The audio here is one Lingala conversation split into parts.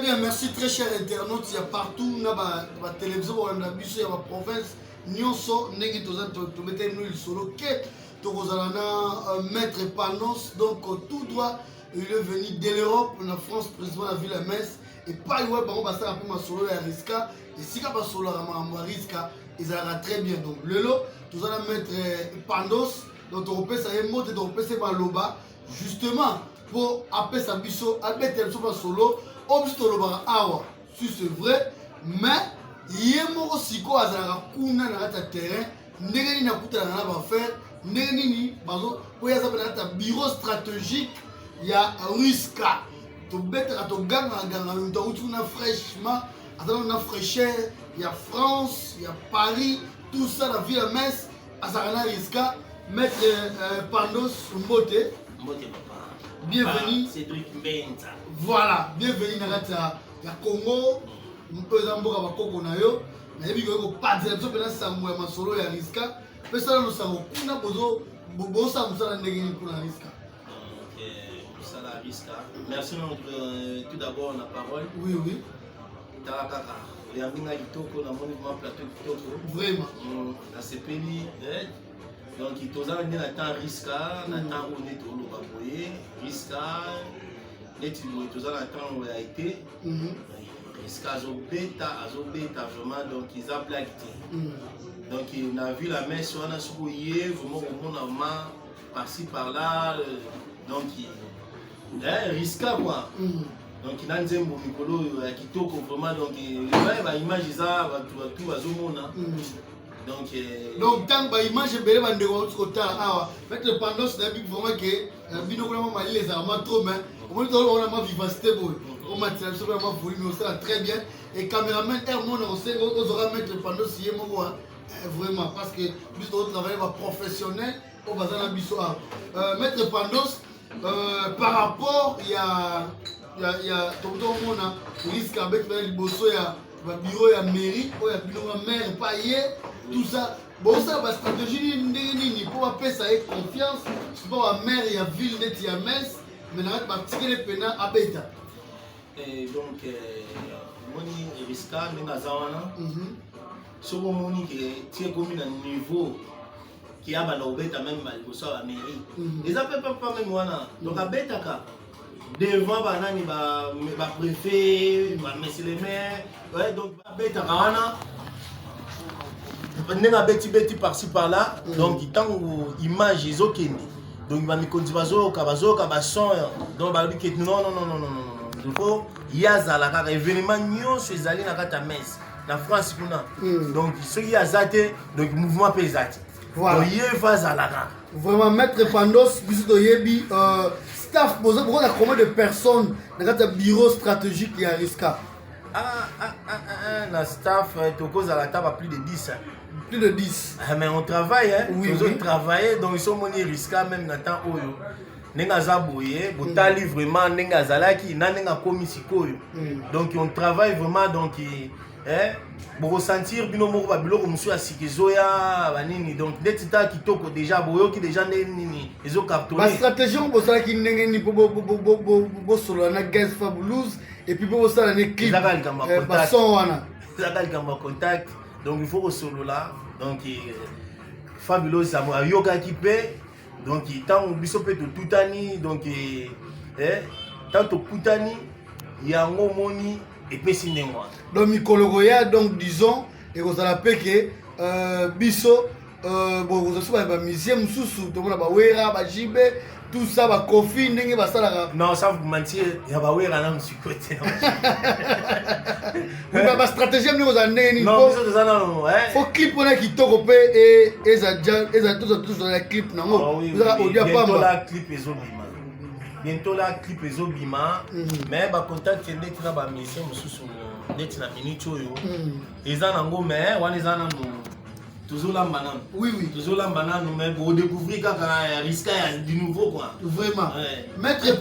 bien, merci très cher internaute. Il y a partout, dans la télévision, dans la bus, il y a la province. Nyonso, negi toza to mettre nous le solo que Torozalana maître Panos, donc tout droit, il est venu de l'Europe, en France, président de la ville de Metz. Et pas ouais, on va faire un peu ma solo et Riska. Et si pas solo à Riska, ils allaient très bien. Donc le lot, tout ça mettre Panos, donc on peut ça y monter, donc on peut se baloba justement pour appeler sa biso, appeler tel solo. Obstoloba awa, si c'est vrai, mais yemo siko azara kuna na ta terrain, ndenge na kuta na ba faire, ndenge ni bazo ko ya zabana ta bureau stratégique ya Riska. To better to ganga ganga to na fraîchement, attends na fraîcheur, il y a France, il y a Paris, tout ça la ville de Metz, azara Riska, mettre Pandos Mbote. Bienvenue. Cédric Menza. Voilà, bienvenue dans la Congo. Nous faisons un peu de Congo. Nous avons pas de temps pour faire solo et Riska. Mais ça, nous savons qu'on a besoin de Riska. Merci tout d'abord la parole. Oui, oui. Vraiment. Donc, il y a un Riska, il y a un Riska, il y a été. Riska Azobeta, vraiment, donc ils ont blagué. Donc, il a vu la messe, on a souillé, vraiment, par-ci, par-là. Donc, Riska, quoi. Donc, il a un Zembo Mikolo, Kitoko, vraiment, donc, il y a une image, tout à Zomona. Donc tant que l'image est belle, on va mettre le pendant c'est vraiment que binoculement les armes trop mais on a ma vivacité on m'a tiré sur vraiment voulu mais ça très bien et caméraman Hermon on sait on aura mettre le pendant si vraiment parce que plus de travail va professionnel on va dans la biso mettre pendant par rapport il y a tout le monde a risque avec le bosso il y a bureau ya mairie il y a bureau maire pas hier tout ça bon ça va stratégie ni pour appeler ça confiance c'est pas la maire ya ville net ya Metz mais na ba tirer pena abeta et donc moni Riska ninga zawana so moni que tie comme un niveau qui a ba obeta même mal pour ça la mairie les appelle pas même wana donc abeta ka devant banani ba préfet ba monsieur le maire ouais donc abeta ka wana on a beti par-ci par-là, donc il tant image ils ont donc il va me continuer son donc bah lui non il faut il y a zalaka événement nyo ces allés na kata Metz na France kuna donc ce qui a zaté donc mouvement pesati voilà il va zalaka vraiment mettre Pandos biso yebi staff boza beaucoup de combien de personnes na kata bureau stratégique ya Riska la staff toko zalata pas plus de 10 plus de 10. Mais on travaille, hein? Oui, on travaille, donc ils sont monés Riska même dans le temps où nenga zaboye, botali vraiment nenga zalaki, nenga komisikoyo. Donc on travaille vraiment donc pour ressentir bino moko ba biloko musu asikizoya banini donc netita kitoko déjà boyo ki déjà nini ezo cartonné. La stratégie on bossa ki ndenge ni bo solo na Guest Fabulous et puis bo ça na clip. Ba son wana. Ça gamba contact. Donc il faut au solo là, donc fabuleux ça moi yoga qui paie, donc tant biso peut tout ani donc tant to kutani yango moni et puis sinengwa. Donc mikologoya donc disons et vous allez que biso bon vous avez ba musicien mususu to mona ba wera ba jibe tout ça va coffee ndenge ba sala non ça vous mentir ya ba wera na musikote oui ba stratégie ni vous en ndenge ni non ça non faut clip on a qui toko pe et eza tous dans la clip nango vous avez audio pas la clip ezobima bientôt la clip ezobima mais ba contact net na ba musicien mususu net na minute oyo eza nango mais wana eza na toujours la banane. Oui. Toujours la banane, mais pour découvrir quand Riska du nouveau quoi. Vraiment. Ouais. Maître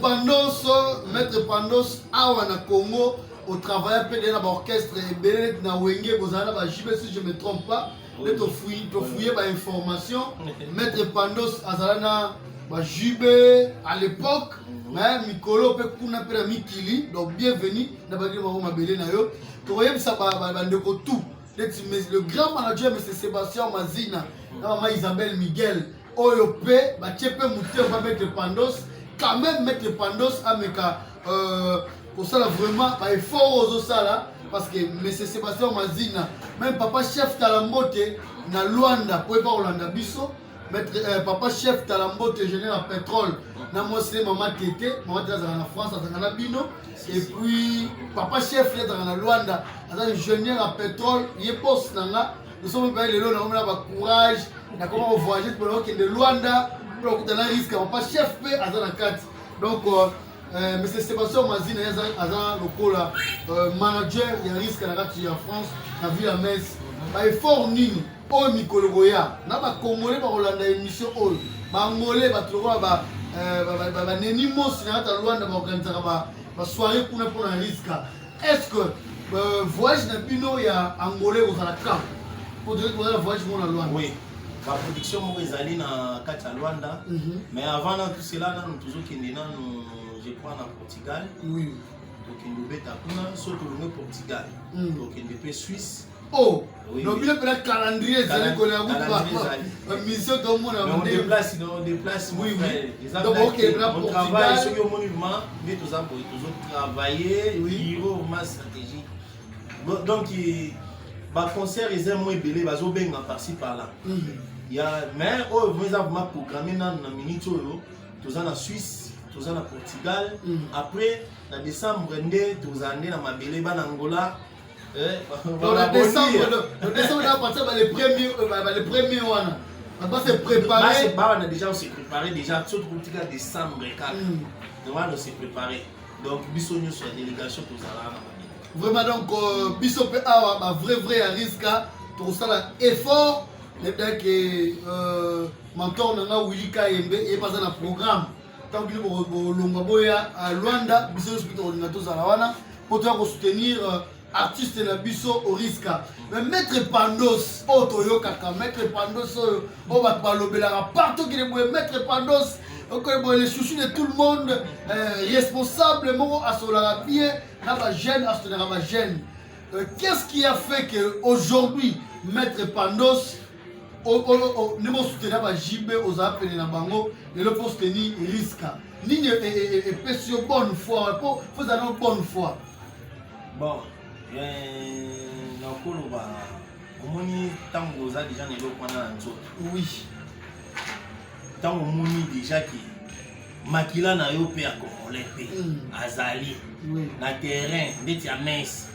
Pandos, à Congo, au travail de l'orchestre et Benet na Wenge, Bozana, si je ne me trompe pas, de fouiller par information. Maître Pandos, Azalana, JB à l'époque, mais Mikolo peut kuna pera Mikili, donc bienvenue dans ma belé na yo. Toyem ça bandeko tout. Le grand manager M. Sébastien Mazina, maman Isabelle Miguel, OYOP, Tchepe Mouté, on va mettre Pandos, quand même mettre Pandos à Meka pour ça là vraiment effort aux ça parce que M. Sébastien Mazina, même papa chef Talambote na Luanda, pour pas Rolanda Bisso. Papa chef Talambote général pétrole na mosé maman Tété maman Tété en France en Bino et puis papa chef est en Luanda ingénieur en pétrole il est boss nanga nous sommes pas les lots on a pas courage na comment voyager pour le de Luanda pour que dans risque papa chef peut à la carte donc monsieur Sébastien Mazina azan lokola manager il risque na carte en France na ville à Metz ba effort nini o mikolo goya na ba congolais ba rolanda émission o ba ngolais ba troba ba neni mos na ta Luanda ba organiser ba soirée kuna pour un risque est-ce que voyage na bino ya angolais au la camp pour dire que voyage mon Luanda oui la production mo ezali na kati ya Luanda mais avant tout cela nous toujours kende na je crois na Portugal oui donc nous beta kuna surtout le Portugal donc depuis Suisse. Oh, oui, donc il y a un calendrier, mission dans mon on déplace, oui, donc ok, on travaille sur le monument, mais tout ça pour toujours travailler, bureau, ma stratégie. Donc, il concert, ils aiment moins belé, ils ont bien par-ci par-là. Il y a, mais vous avez programmé dans la minute, tout ça en Suisse, tout ça en Portugal. Après, en décembre, tout ça en Mabélé, en Angola. Le décembre, on va partir les premiers mois. On va se préparer. On a déjà préparé, déjà, tout le décembre. Donc, on s'est préparé. Donc, Bissonio sur la délégation pour ça. Vraiment, donc, Bissop a vrai risque pour ça, effort. Les gens qui mentor nanga Willy Kayembe et pas dans le programme. Tant que nous à Luanda, Bissop hospital ordinateur Zalawana pour soutenir artiste na biso au risque. Mais maître Pandos, Otoyo Kaka, maître Pandos, on va balobela partout qu'il est maître Pandos, les chouchous de tout le monde, responsable, mon à solara bien, la gêne, à ce gêne. Qu'est-ce qui a fait qu'aujourd'hui, maître Pandos, nous avons soutenu la JB aux appels na bango, et le poste ni risque. Ni est pécio bonne foi, faut avoir une bonne foi. Bon. Nakoloba omoni tango za déjà nelo kwana nzo oui tango omoni déjà ki makila na yo pe akongolais pe azali na terrain ndeti ya Metz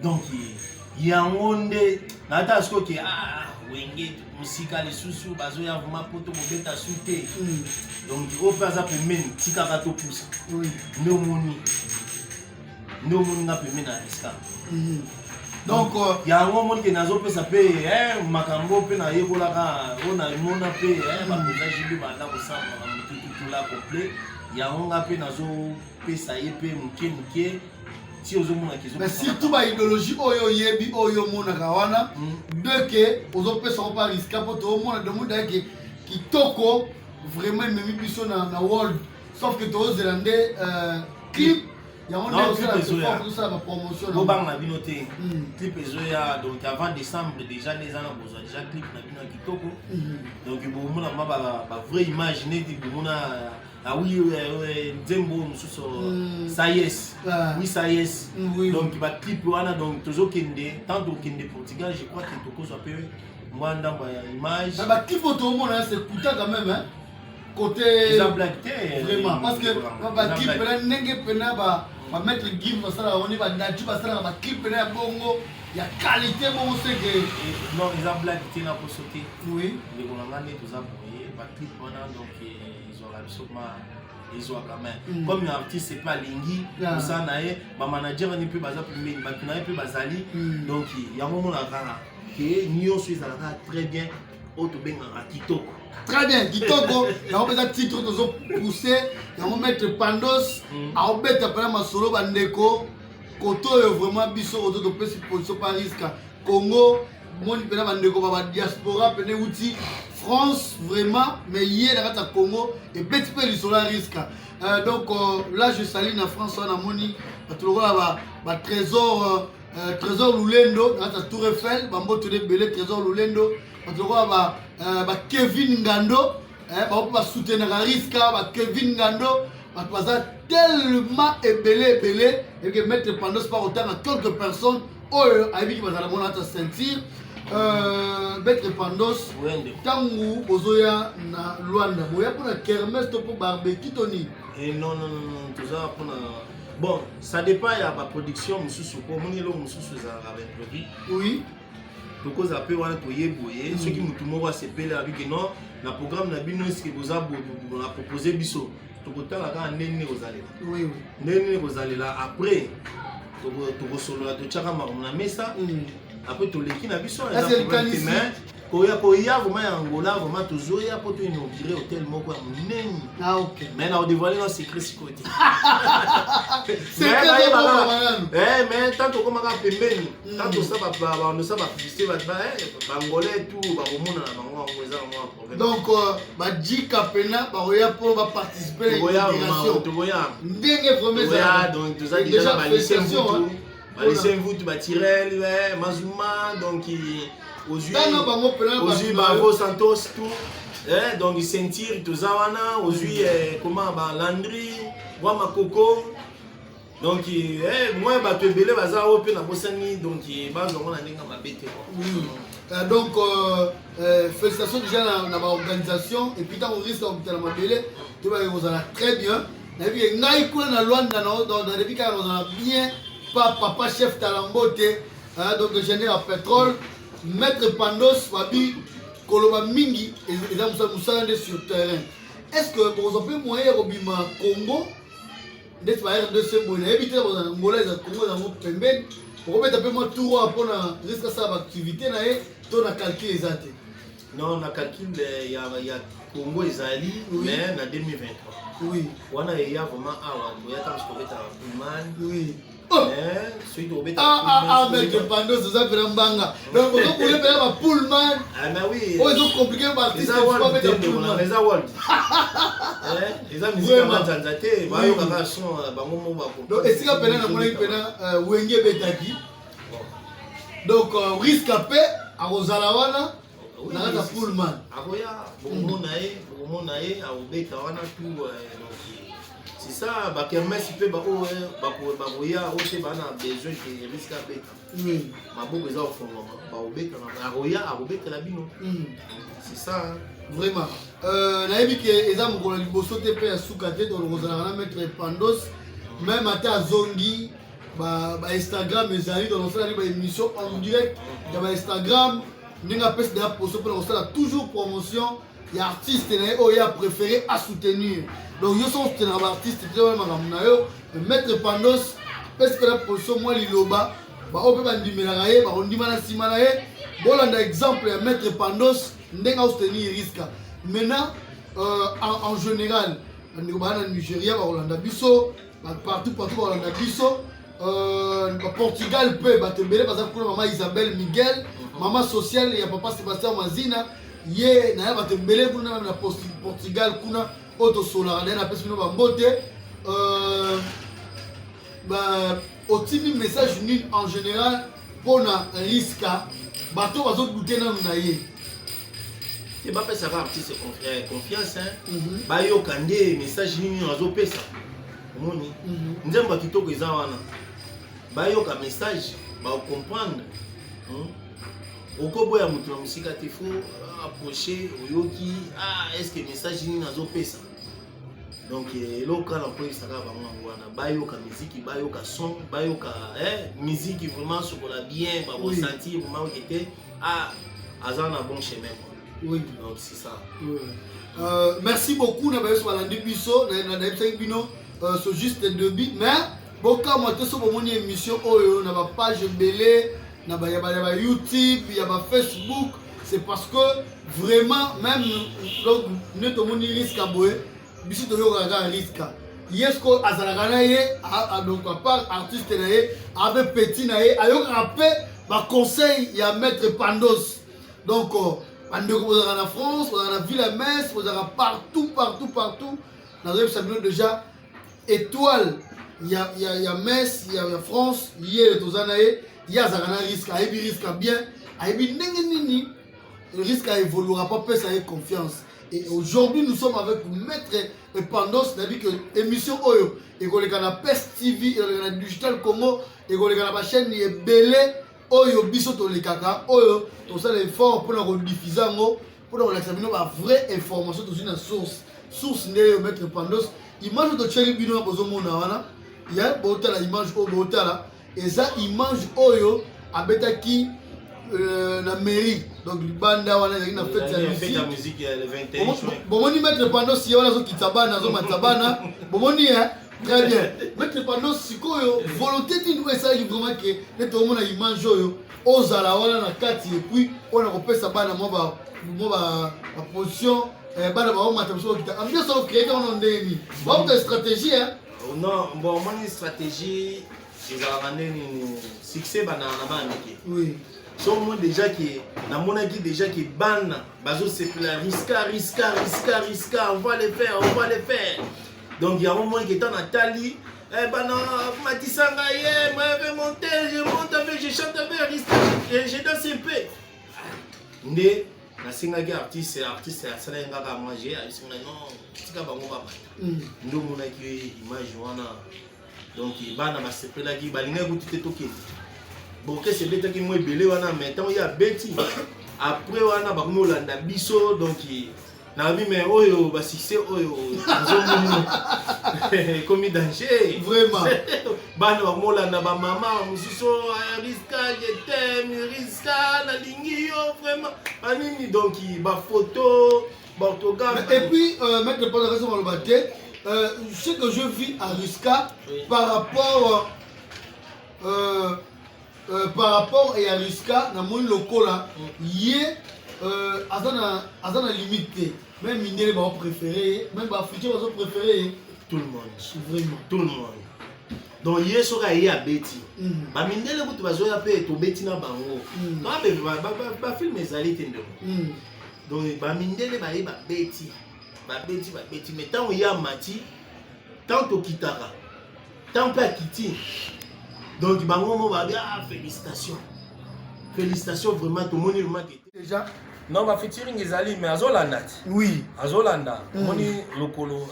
donc yango nde nata asko ki wenge musika lisusu bazoya vuma poto kobeta sute donc ope aza pembeni tikaka topusa nde omoni nous avons permis d'arrisker. Donc, il y a un moment qui n'a pas pu payer, Makambo, Pena, Yebolaka, on a une monnaie payée, Makambo, Banda, tout là complet. Il y a un moment qui n'a pas pu payer, Mouké, si aux hommes qui sont. Mais surtout, l'idéologie, Oyo Yebi, Oyo Monakawana, deux que, aux autres personnes pas risquées, pour tout le monde, qui toko vraiment, même si on a world, sauf que tous les Zélandais, clip. Il y a un promotion. Clip donc avant décembre déjà les gens ont déjà clip na kitoko. Donc bon on a vrai imaginer ah oui Zembo ça y est. Oui ça y est. Donc il va clip donc toujours kende tant au kende Portugal je crois que toko soit peu moi dans image. Bah clip photo mon c'est coûteux quand même hein. Côté vraiment parce que bah clip là n'engage pas va mettre Guim ça on va nature ça va clip là bongo il y a qualité bon c'est que non ils ont blague qui n'a pas sauté oui les Hollandais tout ça pour va clip pendant donc ils ont absolument ils ont quand même comme un artiste c'est pas lingi pour ça naé ma manager n'est plus basé pour lui ma n'a plus basali donc il y a un moment là que Nio Suisse très bien auto ben à kitoko. Très bien, Kitoko, il y a un titre de son poussé, il y a un maître Pandos, il y a un maître appelé Masolo Bandeko, Koto est vraiment biso, auto de position par risque. Congo, mon Bandeko, diaspora, Pene Outi, France vraiment mais hier dans le Congo et petit peu du solar risque. Donc là je salue la France en amoni tout le monde trésor trésor Lulendo dans la Tour Eiffel bambo tout belé trésor Lulendo tout le monde Kevin Ngando on peut soutenir un risque Kevin Ngando parce tellement belé et que mettre pendant par autant à quelques personnes avec qui va dans la ceinture Maître Pandos tangu bozoya na Luanda boya pour la kermesse pour barbecue Tony non tout ça pour bon ça dépend il y a ma production monsieur pour mon elo monsieur avec produit oui donc ça peut voir to yeboye ceux qui mutu mo va se peler avec non na programme na bino est-ce que vous a proposé biso to kotala ka nene ozalela oui nene ozalela après to solo la to chaka ma mesa après tout l'équipe n'a biso là c'est le canis koya vraiment Angola vraiment toujours ya pour tout inaugurer hôtel moko ya munene ah OK mais na dévoiler un secret si côté c'est mais tant que comme ka pembeni tant que ça va publicité va Angolais tout ba komona na bango ngoza moi problème donc ba dika pena ba oya pour ba participer à l'intégration ndenge vraiment donc tout ça déjà ba lycée vous tu Tirel Mazuma donc aujourd'hui Bravo Santos tout donc il sentir tout ça wana aujourd'hui comment ba Landry Wama Coco donc moi ba te belé baza ope na bosani donc ba zongo na ndinga mabete donc félicitations déjà dans l'organisation et puis dans le risque de la mabele tu vas vous allez très bien et puis ngai ko na Luanda dans depuis quand on a bien papa chef Talambote donc le général pétrole maître Pandos wabi koloba mingi et ça musala sur terrain est-ce que vous avez moyen robima Congo d'être par de ce bon éviter vous en Angola et Congo dans mon pemben pour mettre un peu moins tout pour na risque ça activité na et ton a calculé les athées non on a calculé il y a Congo et Zali mais en 2023 oui on a il y a vraiment il y a tant de choses oui mec Pandos ça fait un banga donc vous pouvez faire un pullman mais oui oh ils ont compliqué l'artiste pas mettre un pullman les world les amis musique à Tanzanie ba yo kaka son bango mo ba donc est-ce que pena na mona pena wenge betaki donc risque apé à Rosalawana na la pullman akoya bomona ye a obeta wana tout c'est ça ba kermesse peut ba boya o te ba na besoin que risque à beta maboko eza au fond ba obeta na obeta la bino c'est ça vraiment nayebi ke eza mokolo liboso te pe ya suka te donc kozalaka na maître Pandos même ata azongi ba Instagram ezali donc osala ba émission en direct ya ba Instagram ndenge apesi deya poso mpona kosala toujours promotion ya artiste na ye oyo ya préféré à soutenir donc yo so soutenir ba artiste te wana makambo na yo maître Pandos apesi mpe na position mwa liloba baoyo mpe bandimelaka ye bakondima na nsima na ye bolanda exemple ya maître Pandos ndenge asoutenir risque maintenant en général bandeko baa na Nigeria bakolanda biso partout bakolanda biso Portugal mpe bato ebele baza kuna mama Isabelle Miguel mama sociale ya papa Sébastien Mazina ye na ya bato ebele kuna na Portugal kuna oyo tosolaka naye napesi bino bambote otimi message nini en général mpona riska bato bazodute nanu na ye te bapesaka artiste confiance bayoka nde message nini azopesa omoni nzembo ya kitoko eza wana bayoka message baocomprendre okoboya moto na mosika te fo approcher oyoki est-ce que message nini azopesa donc eloko kala koyebisaka bango yango wana bayoka miziki bayoka son bayoka miziki vraiment sokola bien bakosentir vraiment okete aza na bon chemin. Oui. Donc c'est ça. Oui. Merci beaucoup na bayo balandi biso na ebisaki bino so juste debit mais boka moi te so bomoni émission oyo na ba page belé na ba ya YouTube ya ba Facebook c'est parce que vraiment même donc ne to moni risque aboye biso to yo ga risque yesko azalaka na ye donc à part artiste na ye avec petit na ye ayo rappel ba conseil ya maître Pandos donc bandeko bozalaka na France, bozalaka na ville ya Metz, bozalaka partout. Nazoyebi sabino déjà étoile ya Metz, ya France, ye tozana ye, ya azalaka na risque, ayebi risque bien, ayebi ndenge nini risque évoluera pas pesa ye confiance. Et aujourd'hui nous sommes avec Maître Pandos, c'est-à-dire que émission Oyo, et qu'on a PES TV, et qu'on a Digital Congo, et qu'on a la chaîne Belé, Oyo biso to le kaka, Oyo, tout ça l'effort pour nous diffuser, pour nous examiner la vraie information dans une source n'est Maître Pandos. Image de Thierry Bino à Bozo Monawana, il y a la image au Botala, et ça image Oyo à Betaki. La mairie donc libanda wana na fête ya musique le 21 juin bomoni Maître Pandos si wana zo kitabana zo matabana bomoni hein très bien Maître Pandos sikoyo volonté tinu esa yi vraiment que neto mona image oyo ozala wana na kati et puis on a kopesa bana mo ba position bana ba mata so kita ambiance so créer on ndeni ba ta stratégie hein non bon mon stratégie ils ont ramené succès bana na baniki oui. So moi déjà qui na monaki déjà qui ban bazo c'est la risca on va les faire donc il y a un moment qui est en Nathalie bana matisanga ye moi je monte avec je chante avec risca je danse un peu ndé na singa ki artiste à sala ngaka manger à singa non tika bango ba ndo monaki image wana donc bana ba sepela ki balinga kuti toke. Bon, que c'est bête qui m'a belé, maintenant il y a Betty. Après, on a bakmo landa biso, donc na vie mais oyo ba succès oyo comme danger. Vraiment. Bana bakmo landa ba maman musiso risca je t'aime risca la lingio vraiment. Anini donc ba photo, ba autographe. Et puis Maître Pandos sur le bateau, ce que je vis à Risca par rapport à Risca, dans mon local là, hier, azana limité. Même Mindele va préférer, même Africain va préférer. Tout le monde. Vraiment. Tout le monde. Donc hier sera hier à Betty. Ba Mindele vous vas zoya pe to Betty na bango. Ba film ezali tendo. Donc ba Mindele ba Betty. Ba Betty. Mais tant il y a Mati, tant au Kitara, tant pas Kiti. Donc, bango va dire félicitations. Félicitations vraiment tout le monde est déjà. Non, ma featuring ezali mais azolanda. Oui. Azolanda. Moni lokolo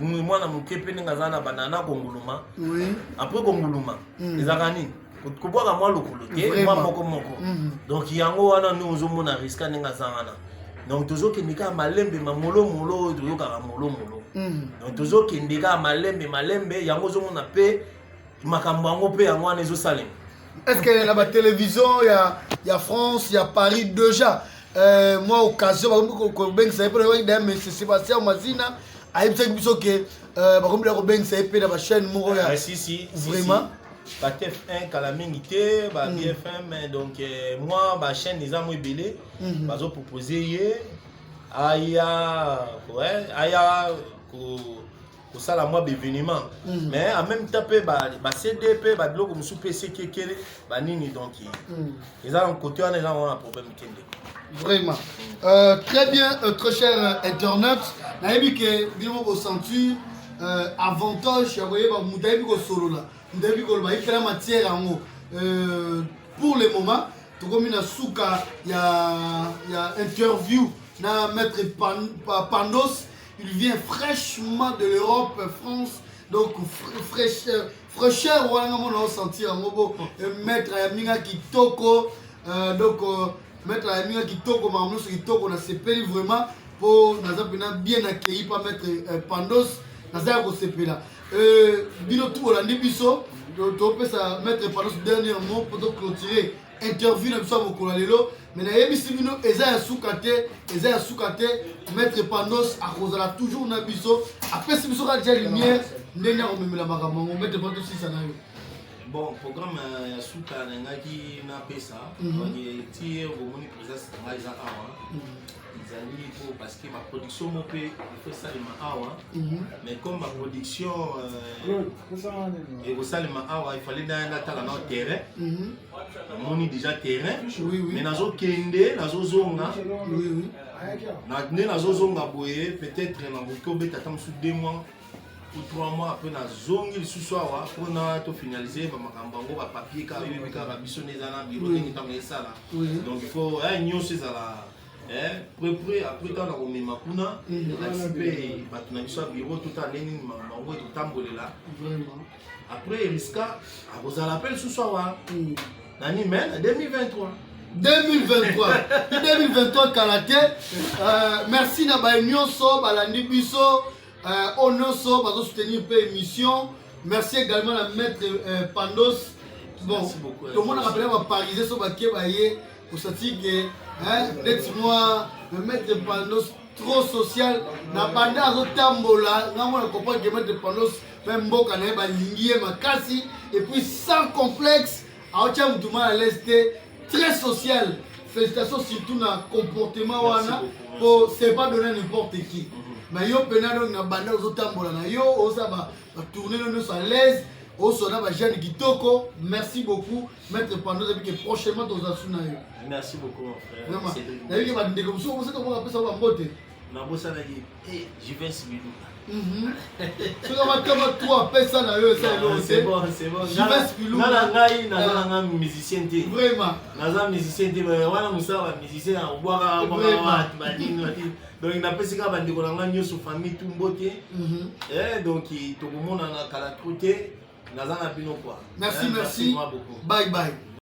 moi na mukepe ngazana banana konguluma. Oui. Après konguluma. Ezakani. Kubwa moi lokolo te moi moko. Donc yango wana nous ozomona risque ngazana. Donc toujours kendika malembe mamolo toyoka molo. Donc toujours kendika malembe yango ozomona pe est-ce qu'il y a la télévision, il y a France, il y a Paris déjà. Moi, occasion, mais c'est Sébastien Mazina. Si, vraiment. TF1, Calamité, BFM, donc moi, ma chaîne des amis belé, je proposer pour ça la moi d'événement mais en même temps ba CDP ba blog comme sous PC kekele ba nini donc ils ont côté on a un problème vraiment très bien très cher internet na yebi que bino ko sentir avantage ya voyer ba mudabi ko solo la mudabi ko ba ikela matière ngo pour le moment to comme na suka ya interview na Maître Pandos. Il vient fraîchement de l'Europe, France, donc fraîcheur, on va sentir un mot. Maître Aminga Kitoko, donc Maître Aminga Kitoko, Mamous Kitoko, on a CP vraiment pour nous bien accueilli par Maître Pandos, Nazar CP là. Bino tout on a dit biso, donc ça Maître Pandos dernier mot pour clôturer interview na biso moko lelo. Mais nayebi bino eza ya sukate Maître Pandos akozala toujours na biso apesi biso ka dia lumière ndenge ya komemela makambo ngo Maître Pandos sisa na yo. Bon programme ya suka na ngaki na pesa donc ti bomoni présence ngai za awa parce que ma production mon pays il faut ça les maawa mais comme ma production et ça les maawa il fallait dans le terrain on est déjà terrain mais nazo kende nazo zonga nazo zonga boye peut-être na bokobe tatam sous 2 mois ou 3 mois après na zongi le soir pour na to finaliser ba makambango ba papier ka yo bika ba biso neza na bureau ni tamé ça là donc il faut nyoso ça là après tant na komema kuna participer ba tuna biso bureau tout à neni makambango to tambolela après Riska a vous appel ce soir nani men 2023 2023 karaté merci na ba nyonso balandi biso Onoso va soutenir une émission. Merci également à maître Pandos. Bon, tout le monde a rappelé à pariser sur le baquet pour se dire que laisse-moi le maître Pandos trop social. Na bande à tambola, na moi comprendre que maître Pandos même boka na ba lingier makasi et puis sans complexe, à tiam tout mal à l'est très social. Félicitations surtout dans le comportement wana pour c'est pas donner n'importe qui. Mais yo penado na banda ozotambola na yo oza ba tourner nos à l'aise osona ba jeune kitoko. Merci beaucoup maître Pandos et que prochainement tozasuna yo. Merci beaucoup mon frère. Vraiment. D'ailleurs que ba ndeko muso vous savez comment appeler ça ba mbote. Na bossa na dit je vais suivre. Tu vas mettre toi ça na yo ça c'est bon. Je vais suivre. Na ngai na musicien té. Vraiment. Na musicien té wana musa ba musicien a boire ba dino. Donc il n'a pas si grave de qu'on a sur famille tout beauté donc tout le monde en a qu'à la côté. Merci. Bye bye.